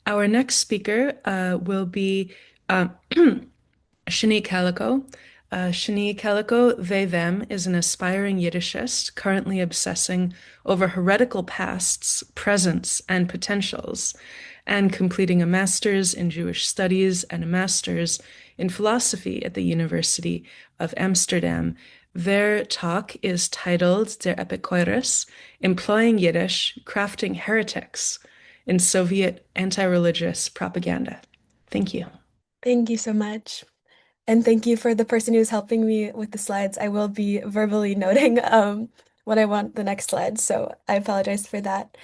Our next speaker will be Shanie Kalikow. Shanie Kalikow, they, them, is an aspiring Yiddishist currently obsessing over heretical pasts, presents, and potentials, and completing a master's in Jewish studies and a master's in philosophy at the University of Amsterdam. Their talk is titled Der Epikoyres, Employing Yiddish, Crafting Heretics in Soviet Anti-Religious Propaganda. Thank you. Thank you so much. And thank you for the person who's helping me with the slides. I will be verbally noting what I want the next slide, so I apologize for that.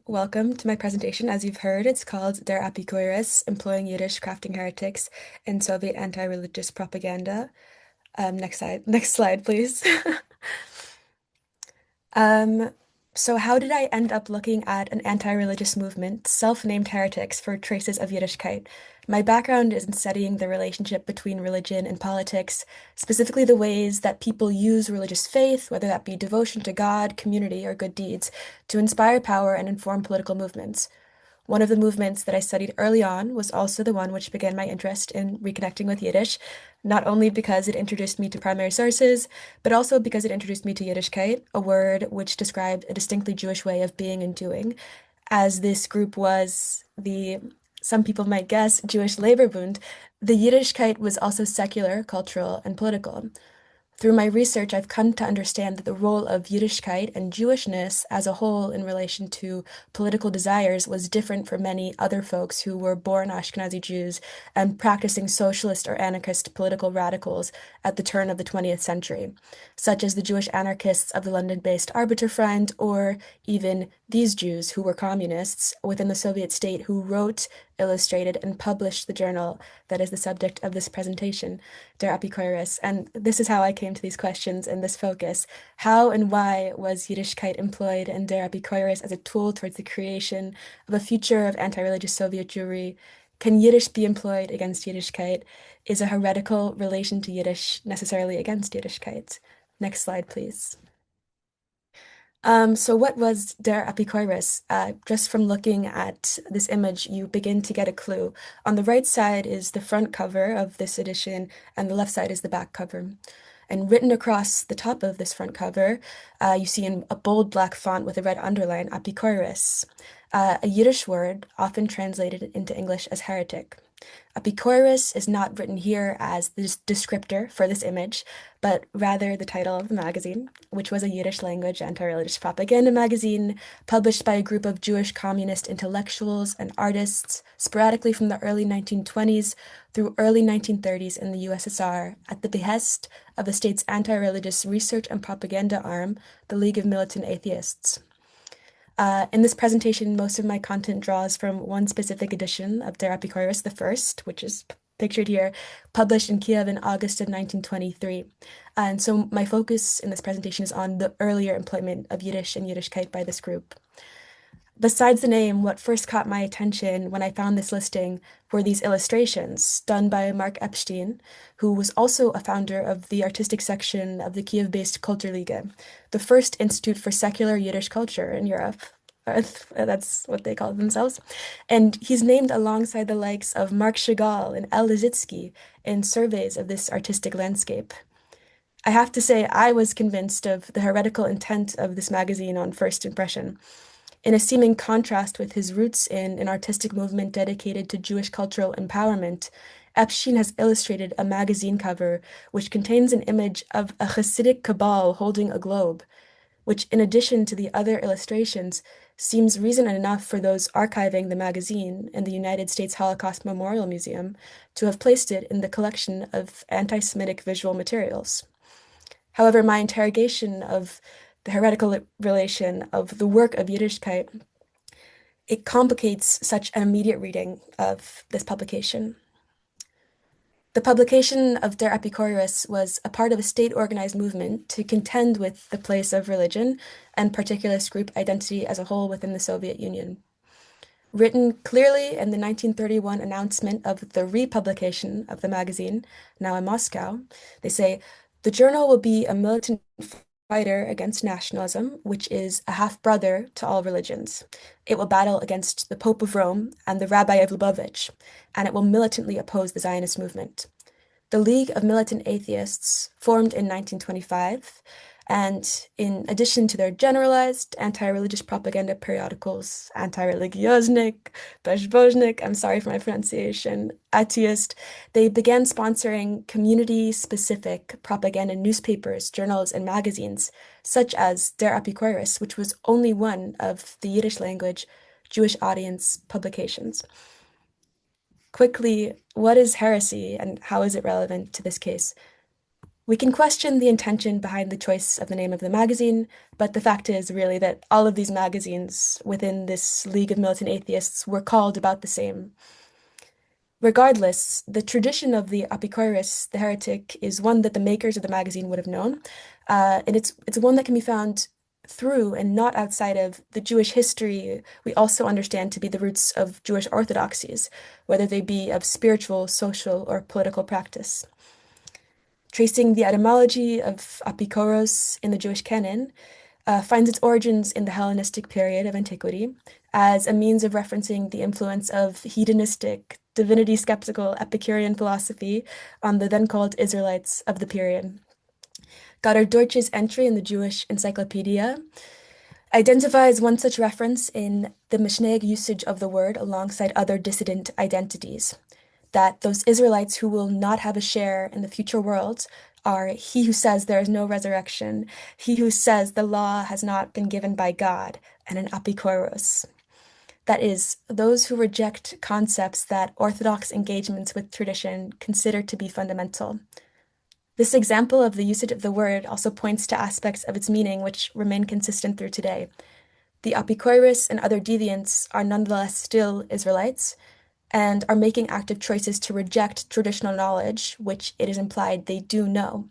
Welcome to my presentation. As you've heard, it's called Der Epikoyres, Employing Yiddish, Crafting Heretics in Soviet Anti-Religious Propaganda. Next slide, please. Um, so how did I end up looking at an anti-religious movement, self-named Heretics, for traces of Yiddishkeit? My background is in studying the relationship between religion and politics, specifically the ways that people use religious faith, whether that be devotion to God, community, or good deeds, to inspire power and inform political movements. One of the movements that I studied early on was also the one which began my interest in reconnecting with Yiddish, not only because it introduced me to primary sources, but also because it introduced me to Yiddishkeit, a word which described a distinctly Jewish way of being and doing, as this group was some people might guess, Jewish Labor Bund. The Yiddishkeit was also secular, cultural, and political. Through my research, I've come to understand that the role of Yiddishkeit and Jewishness as a whole in relation to political desires was different for many other folks who were born Ashkenazi Jews and practicing socialist or anarchist political radicals at the turn of the 20th century, such as the Jewish anarchists of the London-based Arbeiterfront, or even these Jews who were communists within the Soviet state who wrote, illustrated, and published the journal that is the subject of this presentation, Der Epikoyres. And this is how I came to these questions and this focus. How and why was Yiddishkeit employed in Der Epikoyres as a tool towards the creation of a future of anti-religious Soviet Jewry? Can Yiddish be employed against Yiddishkeit? Is a heretical relation to Yiddish necessarily against Yiddishkeit? Next slide, please. So what was Der Epikoyres? Just from looking at this image, you begin to get a clue. On the right side is the front cover of this edition, and the left side is the back cover. And written across the top of this front cover, you see in a bold black font with a red underline, Epikoyres, a Yiddish word often translated into English as heretic. Epikoyres is not written here as the descriptor for this image, but rather the title of the magazine, which was a Yiddish language anti-religious propaganda magazine published by a group of Jewish communist intellectuals and artists sporadically from the early 1920s through early 1930s in the USSR at the behest of the state's anti-religious research and propaganda arm, the League of Militant Atheists. In this presentation, most of my content draws from one specific edition of Der Epikoyres, the first, which is pictured here, published in Kiev in August of 1923. And so my focus in this presentation is on the earlier employment of Yiddish and Yiddishkeit by this group. Besides the name, what first caught my attention when I found this listing were these illustrations done by Mark Epstein, who was also a founder of the artistic section of the Kiev-based Kulturliga, the first institute for secular Yiddish culture in Europe. That's what they call themselves. And he's named alongside the likes of Marc Chagall and El Lissitzky in surveys of this artistic landscape. I have to say, I was convinced of the heretical intent of this magazine on first impression. In a seeming contrast with his roots in an artistic movement dedicated to Jewish cultural empowerment, Epstein has illustrated a magazine cover which contains an image of a Hasidic cabal holding a globe, which, in addition to the other illustrations, seems reason enough for those archiving the magazine in the United States Holocaust Memorial Museum to have placed it in the collection of anti-Semitic visual materials. However, my interrogation of the heretical relation of the work of Yiddishkeit, it complicates such an immediate reading of this publication. The publication of Der Epikoyres was a part of a state-organized movement to contend with the place of religion and particularist group identity as a whole within the Soviet Union. Written clearly in the 1931 announcement of the republication of the magazine, now in Moscow, they say, "The journal will be a militant fighter against nationalism, which is a half-brother to all religions. It will battle against the Pope of Rome and the Rabbi of Lubavitch, and it will militantly oppose the Zionist movement. The League of Militant Atheists formed in 1925, and in addition to their generalized anti-religious propaganda periodicals, Anti-Religioznik, Bezbožnik, I'm sorry for my pronunciation, Atheist, they began sponsoring community-specific propaganda newspapers, journals, and magazines, such as Der Epikoyres, which was only one of the Yiddish language Jewish audience publications. Quickly, what is heresy and how is it relevant to this case? We can question the intention behind the choice of the name of the magazine, but the fact is really that all of these magazines within this League of Militant Atheists were called about the same. Regardless, the tradition of the Epikoyres, the heretic, is one that the makers of the magazine would have known, and it's one that can be found through and not outside of the Jewish history we also understand to be the roots of Jewish orthodoxies, whether they be of spiritual, social, or political practice. Tracing the etymology of Epikoros in the Jewish canon finds its origins in the Hellenistic period of antiquity as a means of referencing the influence of hedonistic, divinity-skeptical Epicurean philosophy on the then called Israelites of the period. Goddard Deutsch's entry in the Jewish Encyclopedia identifies one such reference in the Mishnaic usage of the word alongside other dissident identities, that those Israelites who will not have a share in the future world are he who says there is no resurrection, he who says the law has not been given by God, and an Epikoros. That is, those who reject concepts that Orthodox engagements with tradition consider to be fundamental. This example of the usage of the word also points to aspects of its meaning which remain consistent through today. The Epikoyres and other deviants are nonetheless still Israelites and are making active choices to reject traditional knowledge, which it is implied they do know.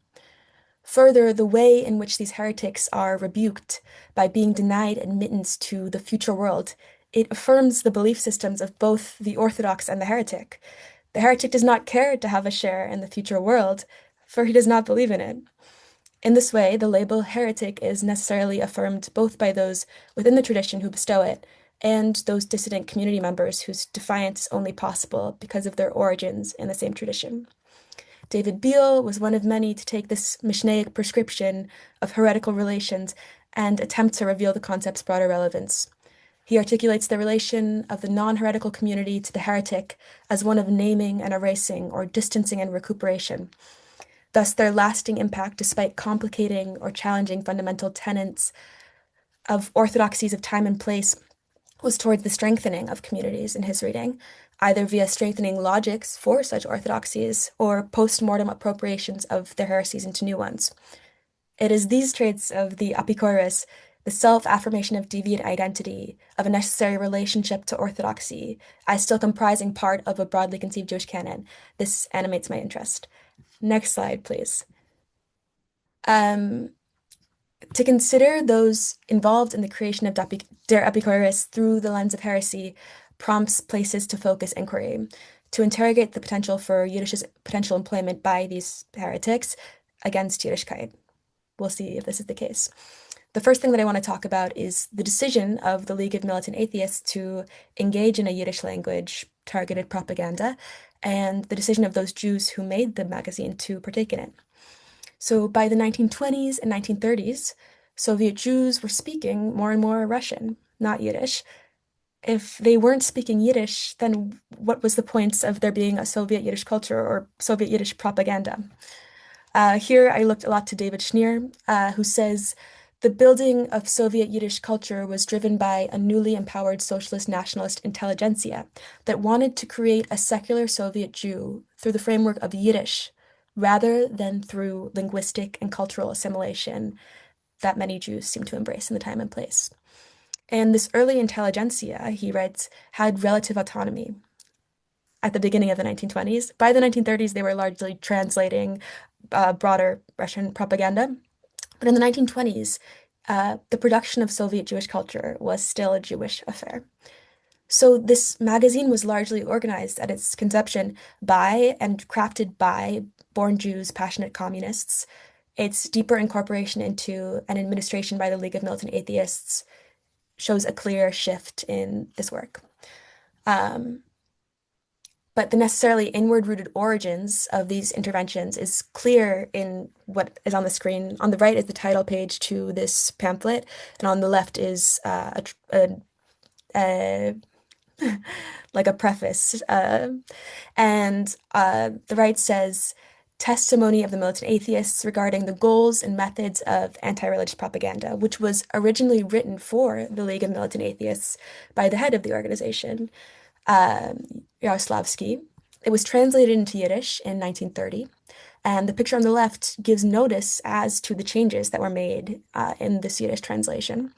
Further, the way in which these heretics are rebuked by being denied admittance to the future world, it affirms the belief systems of both the Orthodox and the heretic. The heretic does not care to have a share in the future world, for he does not believe in it. In this way, the label heretic is necessarily affirmed both by those within the tradition who bestow it and those dissident community members whose defiance is only possible because of their origins in the same tradition. David Beale was one of many to take this Mishnaic prescription of heretical relations and attempt to reveal the concept's broader relevance. He articulates the relation of the non-heretical community to the heretic as one of naming and erasing or distancing and recuperation. Thus, their lasting impact, despite complicating or challenging fundamental tenets of orthodoxies of time and place, was towards the strengthening of communities in his reading, either via strengthening logics for such orthodoxies or post-mortem appropriations of their heresies into new ones. It is these traits of the Epikoyres, the self-affirmation of deviant identity, of a necessary relationship to orthodoxy, as still comprising part of a broadly conceived Jewish canon. This animates my interest. Next slide, please. To consider those involved in the creation of Der Epikoyres through the lens of heresy prompts places to focus inquiry, to interrogate the potential for Yiddish's potential employment by these heretics against Yiddishkeit. We'll see if this is the case. The first thing that I want to talk about is the decision of the League of Militant Atheists to engage in a Yiddish language targeted propaganda, and the decision of those Jews who made the magazine to partake in it. So by the 1920s and 1930s, Soviet Jews were speaking more and more Russian, not Yiddish. If they weren't speaking Yiddish, then what was the point of there being a Soviet Yiddish culture or Soviet Yiddish propaganda? Here I looked a lot to David Schneer, who says the building of Soviet Yiddish culture was driven by a newly empowered socialist nationalist intelligentsia that wanted to create a secular Soviet Jew through the framework of Yiddish, rather than through linguistic and cultural assimilation that many Jews seem to embrace in the time and place. And this early intelligentsia, he writes, had relative autonomy. At the beginning of the 1920s, by the 1930s, they were largely translating broader Russian propaganda. But in the 1920s, the production of Soviet Jewish culture was still a Jewish affair. So this magazine was largely organized at its conception by and crafted by born Jews, passionate communists. Its deeper incorporation into an administration by the League of Militant Atheists shows a clear shift in this work. But the necessarily inward-rooted origins of these interventions is clear in what is on the screen. On the right is the title page to this pamphlet, and on the left is a like a preface. The right says, Testimony of the Militant Atheists regarding the goals and methods of anti-religious propaganda, which was originally written for the League of Militant Atheists by the head of the organization, Yaroslavsky. It was translated into Yiddish in 1930, and the picture on the left gives notice as to the changes that were made in this Yiddish translation.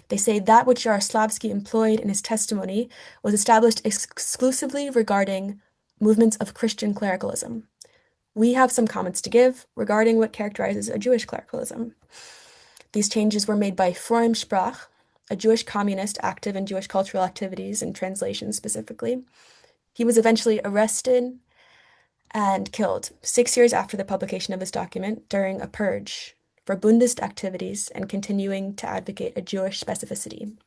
They say that which Yaroslavsky employed in his testimony was established exclusively regarding movements of Christian clericalism. We have some comments to give regarding what characterizes a Jewish clericalism. These changes were made by Froim Sprach, a Jewish communist active in Jewish cultural activities and translation specifically. He was eventually arrested and killed 6 years after the publication of this document during a purge for Bundist activities and continuing to advocate a Jewish specificity.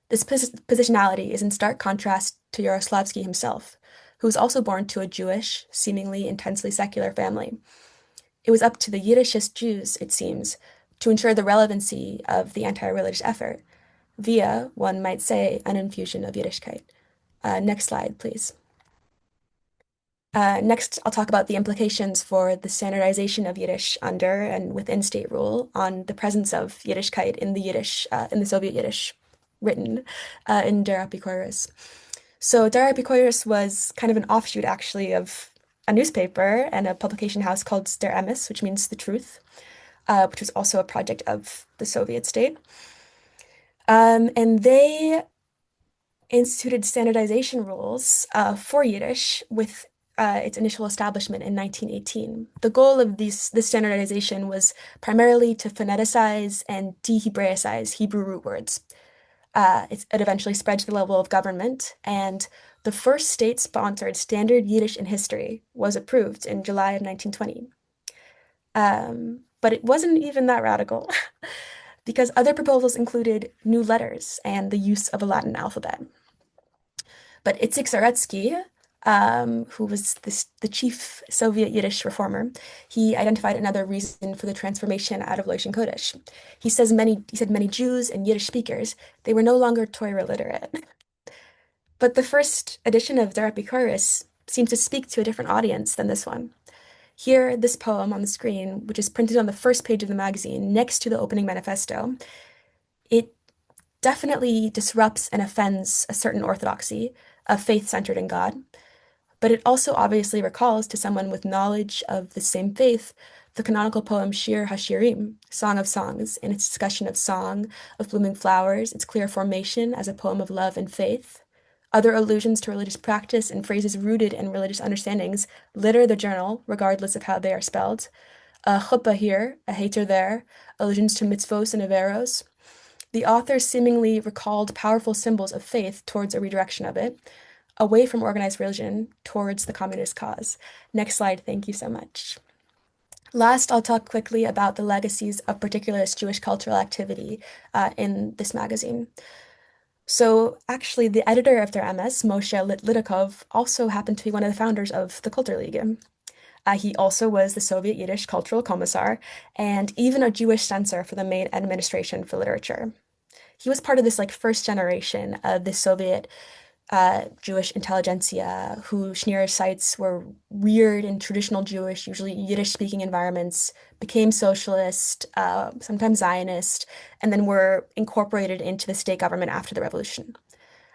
This positionality is in stark contrast to Yaroslavsky himself, who was also born to a Jewish, seemingly intensely secular family. It was up to the Yiddishist Jews, it seems, to ensure the relevancy of the anti-religious effort, via, one might say, an infusion of Yiddishkeit. Next slide, please. Next, I'll talk about the implications for the standardization of Yiddish under and within state rule on the presence of Yiddishkeit in the Soviet Yiddish written in Der Epikoyres. So Der Epikoyres was kind of an offshoot, actually, of a newspaper and a publication house called Der Emes, which means the truth, which was also a project of the Soviet state. And they instituted standardization rules for Yiddish with its initial establishment in 1918. The goal of this standardization was primarily to phoneticize and de-Hebraicize Hebrew root words. It eventually spread to the level of government, and the first state-sponsored standard Yiddish in history was approved in July of 1920. But it wasn't even that radical, because other proposals included new letters and the use of a Latin alphabet. But Itzik Zaretsky, who was the chief Soviet Yiddish reformer, he identified another reason for the transformation out of Loshen Kodesh. He said many Jews and Yiddish speakers, they were no longer Torah literate. But the first edition of Der Epikoyres seems to speak to a different audience than this one. Here, this poem on the screen, which is printed on the first page of the magazine next to the opening manifesto, it definitely disrupts and offends a certain orthodoxy of faith centered in God. But it also obviously recalls to someone with knowledge of the same faith the canonical poem Shir HaShirim, Song of Songs, in its discussion of song, of blooming flowers, its clear formation as a poem of love and faith. Other allusions to religious practice and phrases rooted in religious understandings litter the journal, regardless of how they are spelled. A chuppah here, a hater there, allusions to mitzvos and averos. The author seemingly recalled powerful symbols of faith towards a redirection of it, away from organized religion towards the communist cause. Next slide, thank you so much. Last, I'll talk quickly about the legacies of particularist Jewish cultural activity in this magazine. So actually, the editor of Der Emes, Moshe Lidakov, also happened to be one of the founders of the Kulturliga. He also was the Soviet Yiddish Cultural Commissar and even a Jewish censor for the main administration for literature. He was part of this first generation of the Soviet Jewish intelligentsia who Schneer cites were reared in traditional Jewish, usually Yiddish-speaking environments, became socialist, sometimes Zionist, and then were incorporated into the state government after the revolution.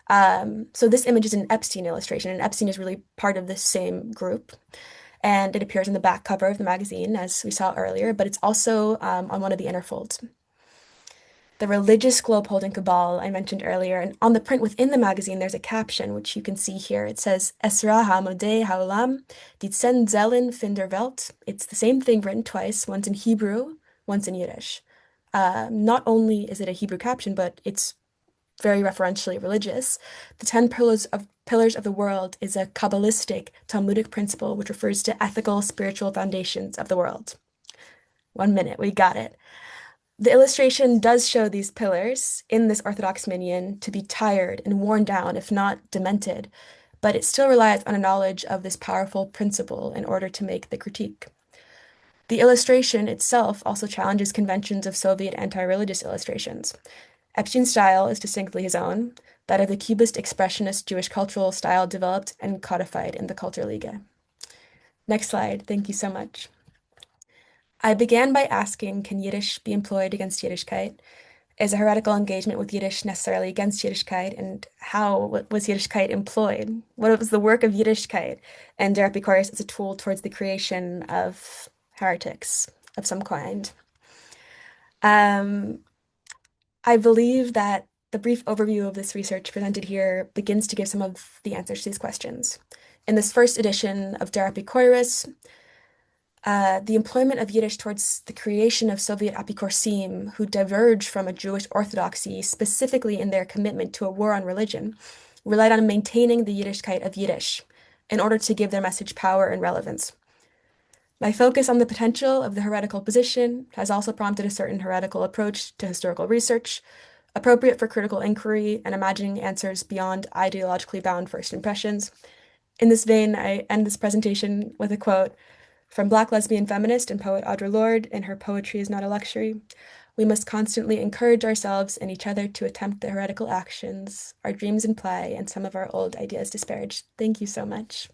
So this image is an Epstein illustration, and Epstein is really part of this same group. And it appears in the back cover of the magazine, as we saw earlier, but it's also on one of the inner folds. The religious globe-holding cabal I mentioned earlier, and on the print within the magazine, there's a caption, which you can see here. It says, Esra ha-modei ha'olam, die zehn Zellen fin der Welt. It's the same thing written twice, once in Hebrew, once in Yiddish. Not only is it a Hebrew caption, but it's very referentially religious. The 10 pillars of the world is a Kabbalistic, Talmudic principle which refers to ethical, spiritual foundations of the world. 1 minute, we got it. The illustration does show these pillars in this Orthodox minion to be tired and worn down, if not demented, but it still relies on a knowledge of this powerful principle in order to make the critique. The illustration itself also challenges conventions of Soviet anti-religious illustrations. Epstein's style is distinctly his own, that of the Cubist expressionist Jewish cultural style developed and codified in the Kulturliga. Next slide, thank you so much. I began by asking, can Yiddish be employed against Yiddishkeit? Is a heretical engagement with Yiddish necessarily against Yiddishkeit? And how was Yiddishkeit employed? What was the work of Yiddishkeit? And der Epikoyres is a tool towards the creation of heretics of some kind. I believe that the brief overview of this research presented here begins to give some of the answers to these questions. In this first edition of Der Epikoyres, the employment of Yiddish towards the creation of Soviet Epikorsim who diverge from a Jewish orthodoxy, specifically in their commitment to a war on religion, relied on maintaining the Yiddishkeit of Yiddish in order to give their message power and relevance. My focus on the potential of the heretical position has also prompted a certain heretical approach to historical research, appropriate for critical inquiry and imagining answers beyond ideologically bound first impressions. In this vein, I end this presentation with a quote from Black lesbian feminist and poet Audre Lorde in her Poetry is Not a Luxury. We must constantly encourage ourselves and each other to attempt the heretical actions, our dreams in play, and some of our old ideas disparaged. Thank you so much.